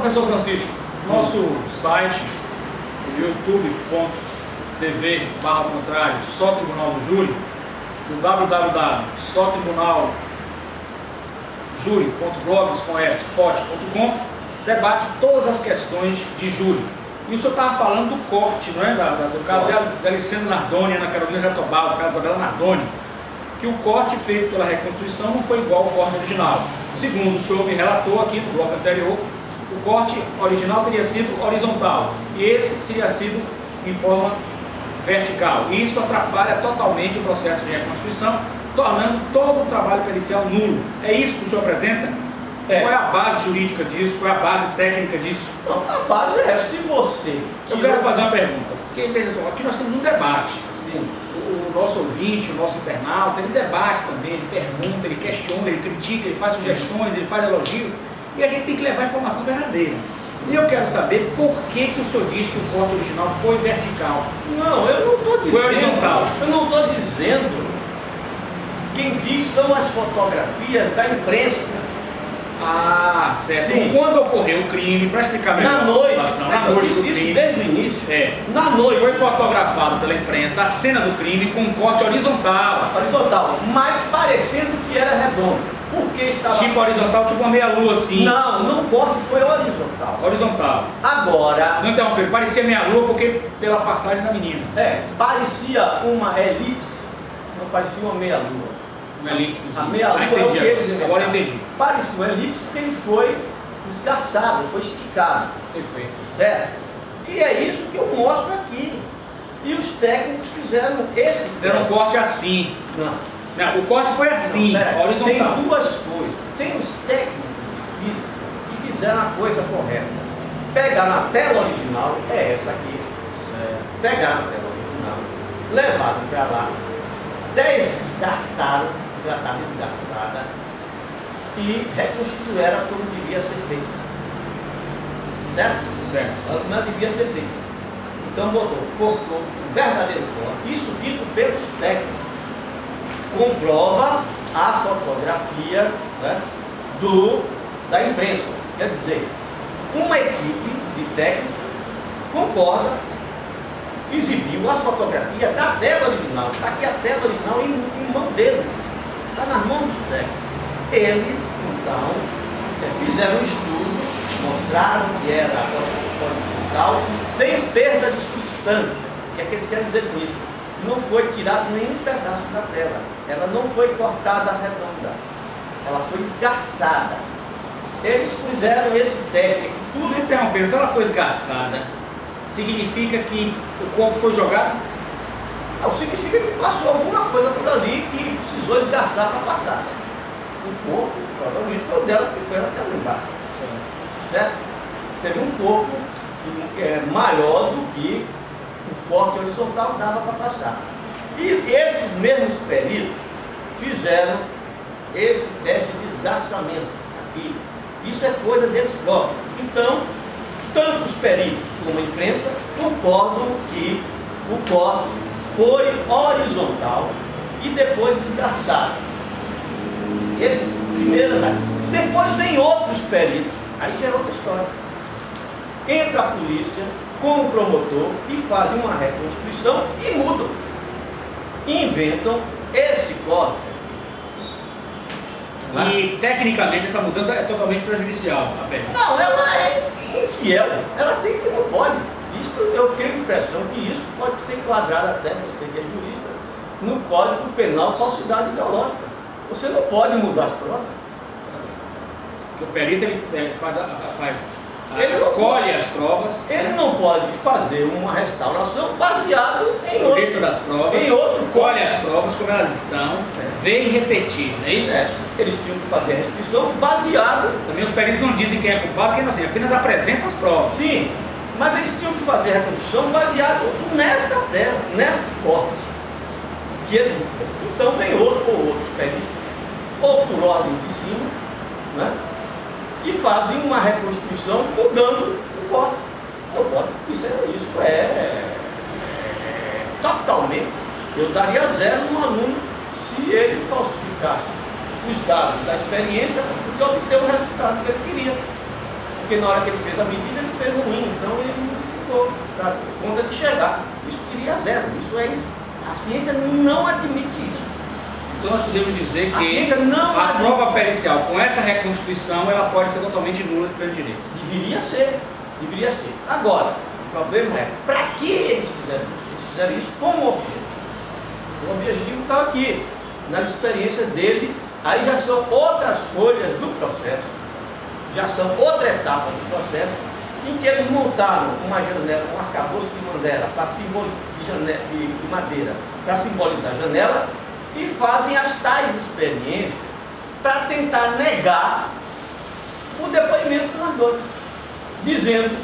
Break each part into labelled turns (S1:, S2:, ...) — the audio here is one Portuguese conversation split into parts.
S1: Professor Francisco, nosso site, youtube.tv/contrário, só Tribunal do Júri, o www.sotribunaljury.blogspot.com, debate todas as questões de júri. E o senhor estava falando do corte, não é? Do caso de Alessandro Nardoni, Ana Carolina Jatobá, o caso da Isabela Nardoni, que o corte feito pela reconstrução não foi igual ao corte original. Segundo o senhor me relatou aqui no bloco anterior, o corte original teria sido horizontal e esse teria sido em forma vertical. E isso atrapalha totalmente o processo de reconstrução, tornando todo o trabalho pericial nulo. É isso que o senhor apresenta? Qual é a base jurídica disso? Qual é a base técnica disso?
S2: Não, a base é se você...
S1: Eu quero fazer uma pergunta, porque aqui nós temos um debate.
S2: Sim.
S1: O nosso ouvinte, o nosso internauta, ele debate também, ele pergunta, ele questiona, ele critica, ele faz sugestões, ele faz elogios, e a gente tem que levar a informação verdadeira. E eu quero saber por que o senhor diz que o corte original foi vertical.
S2: Não, eu não estou dizendo...
S1: Foi horizontal.
S2: Eu não estou dizendo. Quem diz são as fotografias da imprensa.
S1: Ah, certo.
S2: Sim.
S1: Quando ocorreu o crime, para explicar melhor
S2: Na noite.
S1: na noite do crime,
S2: Desde o início.
S1: Na noite foi fotografado pela imprensa a cena do crime com um corte horizontal.
S2: Horizontal, mas parecendo que era redondo. Porque estava...
S1: Tipo horizontal, tipo uma meia-lua assim.
S2: Não, o corte foi horizontal.
S1: Horizontal.
S2: Agora...
S1: Não interromper, parecia meia-lua porque pela passagem da menina.
S2: Parecia uma elipse, não parecia uma meia-lua.
S1: Uma elipse.
S2: A meia-lua é o que eles inventaram.
S1: Agora entendi.
S2: Parecia uma elipse porque ele foi esgarçado, foi esticado.
S1: Perfeito.
S2: Certo? E é isso que eu mostro aqui. E os técnicos fizeram esse...
S1: Fizeram um corte assim.
S2: Não,
S1: o corte foi assim, horizontal.
S2: Tem duas coisas. Tem os técnicos que fizeram a coisa correta. Pegar na tela original, é essa aqui.
S1: Certo.
S2: Pegar na tela original, levaram para lá, desgasçaram, já estava desgastada, e reconstituíram como devia ser feito. Certo?
S1: Certo.
S2: Não devia ser feito. Então cortou o verdadeiro corte. Isso dito pelos técnicos. Comprova a fotografia, né, da imprensa. Quer dizer, uma equipe de técnicos concorda, exibiu a fotografia da tela original. Está aqui a tela original em mão deles. Está nas mãos dos técnicos. Eles, então, fizeram um estudo, mostraram que era horizontal e sem perda de substância. O que é que eles querem dizer com isso? Não foi tirado nenhum pedaço da tela. Ela não foi cortada redonda. Ela foi esgarçada. Eles fizeram esse teste aqui.
S1: Tudo interrompendo, se ela foi esgarçada, significa que o corpo foi jogado?
S2: Não, significa que passou alguma coisa por ali que precisou esgarçar para passar. O corpo, provavelmente foi o dela, porque foi ela que estava embaixo. Certo? Teve um corpo maior do que o corte horizontal dava para passar. E esses mesmos peritos fizeram esse teste de esgarçamento aqui. Isso é coisa deles próprios. Então, tanto os peritos como a imprensa concordam que o corte foi horizontal e depois esgarçado. Esse primeiro, depois vem outros peritos, aí já é outra história. Entra a polícia com o promotor e fazem uma reconstrução e mudam. Inventam esse corte.
S1: E tecnicamente essa mudança é totalmente prejudicial apenas.
S2: Não, ela é infiel. Ela tem que não pode. Isso, eu tenho a impressão que isso pode ser enquadrado até, você que é jurista, no Código Penal falsidade ideológica. Você não pode mudar as provas.
S1: Porque o perito ele
S2: ele não
S1: colhe as provas.
S2: Ele não pode fazer uma restauração baseado em
S1: outro das provas,
S2: em outro
S1: colhe as provas como elas estão, vê e repetir, não é isso?
S2: Eles tinham que fazer a restituição baseado.
S1: Também os peritos não dizem quem é culpado, quem não sei, apenas apresentam as provas.
S2: Sim, mas eles tinham que fazer a reconstrução baseado nessa tela, nesse corte. Então vem outros peritos, ou por ordem de cima, né? E fazem uma reconstrução mudando o corte. Não pode, isso é totalmente. Eu daria 0 no aluno se ele falsificasse os dados da experiência e obter o resultado que ele queria. Porque na hora que ele fez a medida, ele fez ruim, então ele modificou para conta de chegar. Isso queria zero. Isso aí, a ciência não admite isso.
S1: Então nós podemos dizer
S2: A
S1: que
S2: ciência não
S1: a
S2: admite.
S1: prova pericial, com essa reconstituição, ela pode ser totalmente nula de pleno direito.
S2: Deveria ser, deveria ser. Agora, o problema é, para que eles fizeram isso? Eles fizeram isso como objetivo. O objetivo está aqui, na experiência dele, aí já são outras folhas do processo, já são outra etapa do processo, em que eles montaram uma janela, um arcabouço de madeira, de madeira, para simbolizar a janela, e fazem as tais experiências para tentar negar o depoimento do Nardoni, dizendo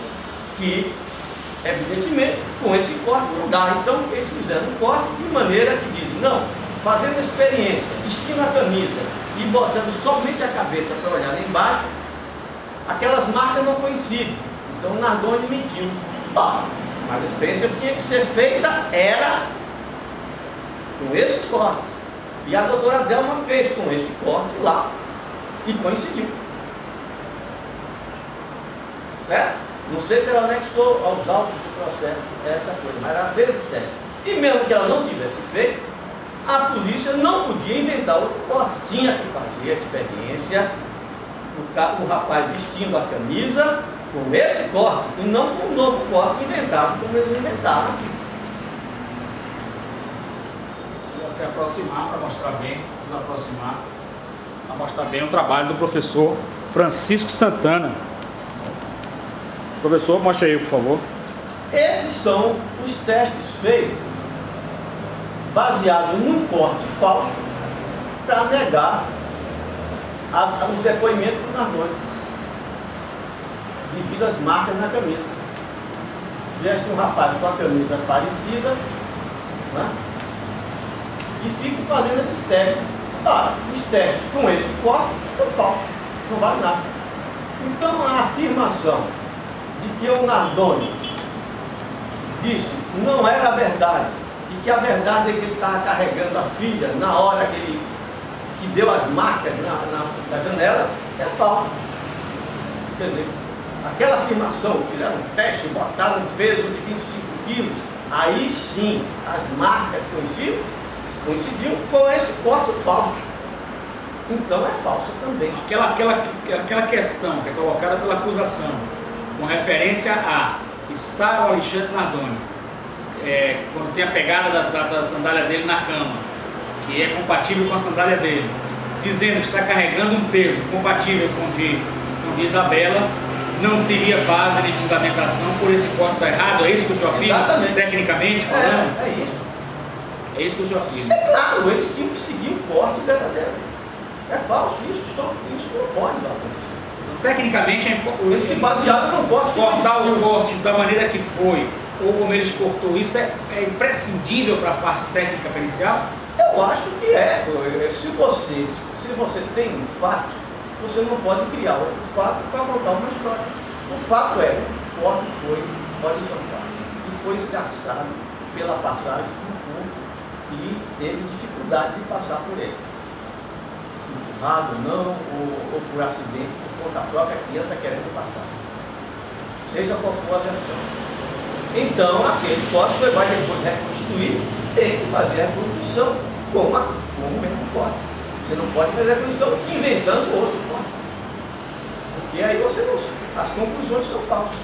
S2: que, evidentemente, com esse corte não dá. Então, eles fizeram um corte de maneira que dizem, não, fazendo a experiência, vestindo a camisa e botando somente a cabeça para olhar lá embaixo, aquelas marcas não coincidem. Então, o Nardoni mentiu. Mas a experiência que tinha que ser feita era com esse corte. E a doutora Delma fez com esse corte lá e coincidiu. Certo? Não sei se ela anexou aos autos do processo essa coisa, mas ela fez esse teste. E mesmo que ela não tivesse feito, a polícia não podia inventar outro corte. Tinha que fazer a experiência, o rapaz vestindo a camisa com esse corte, e não com um novo corte inventado, como eles inventaram aqui.
S1: Eu quero aproximar para mostrar bem, vamos aproximar, para mostrar bem o trabalho do professor Francisco Santana. Professor, mostra aí, por favor.
S2: Esses são os testes feitos baseados num corte falso para negar o depoimento do Nardoni, devido às marcas na camisa. Veste um rapaz com a camisa parecida, né? E fica fazendo esses testes. Os testes com esse corte são falsos, não vale nada. Então a afirmação de que o Nardoni disse que não era a verdade, e que a verdade é que ele estava carregando a filha na hora que deu as marcas na janela, é falso. Quer dizer, aquela afirmação, fizeram um teste, botaram um peso de 25 quilos, aí sim as marcas coincidiam com esse corte falso. Então é falso também.
S1: Aquela questão que é colocada pela acusação, com referência a estar o Alexandre Nardoni, quando tem a pegada da sandália dele na cama, que é compatível com a sandália dele, dizendo que está carregando um peso compatível com o de Isabela, não teria base de fundamentação por esse corte estar errado? É isso que o senhor afirma?
S2: Exatamente.
S1: Tecnicamente falando?
S2: É isso.
S1: É isso que o senhor afirma?
S2: É claro, eles tinham que seguir o corte verdadeiro. É falso, isso não pode acontecer.
S1: Tecnicamente é
S2: Eles se basearam no corte.
S1: Cortar o corte da maneira que foi, ou como eles cortou, isso é imprescindível para a parte técnica pericial?
S2: Eu acho que é. Se você tem um fato, você não pode criar outro fato para contar uma história. O fato é, o corte foi horizontal e foi esgarçado pela passagem do corpo e teve dificuldade de passar por ele. Empurrado não, ou por acidente, por conta própria, criança querendo passar. Seja qual for a versão. Então, aquele corte você vai depois reconstituir, tem que fazer a reconstrução com o mesmo corte. Você não pode fazer a reconstrução inventando outro corte. Porque aí você não. As conclusões são falsas.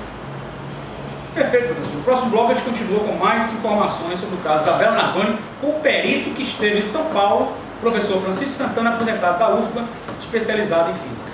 S1: Perfeito, professor. No próximo bloco a gente continua com mais informações sobre o caso Isabela Nardoni, com o perito que esteve em São Paulo, professor Francisco Santana, aposentado da UFBA, especializado em física.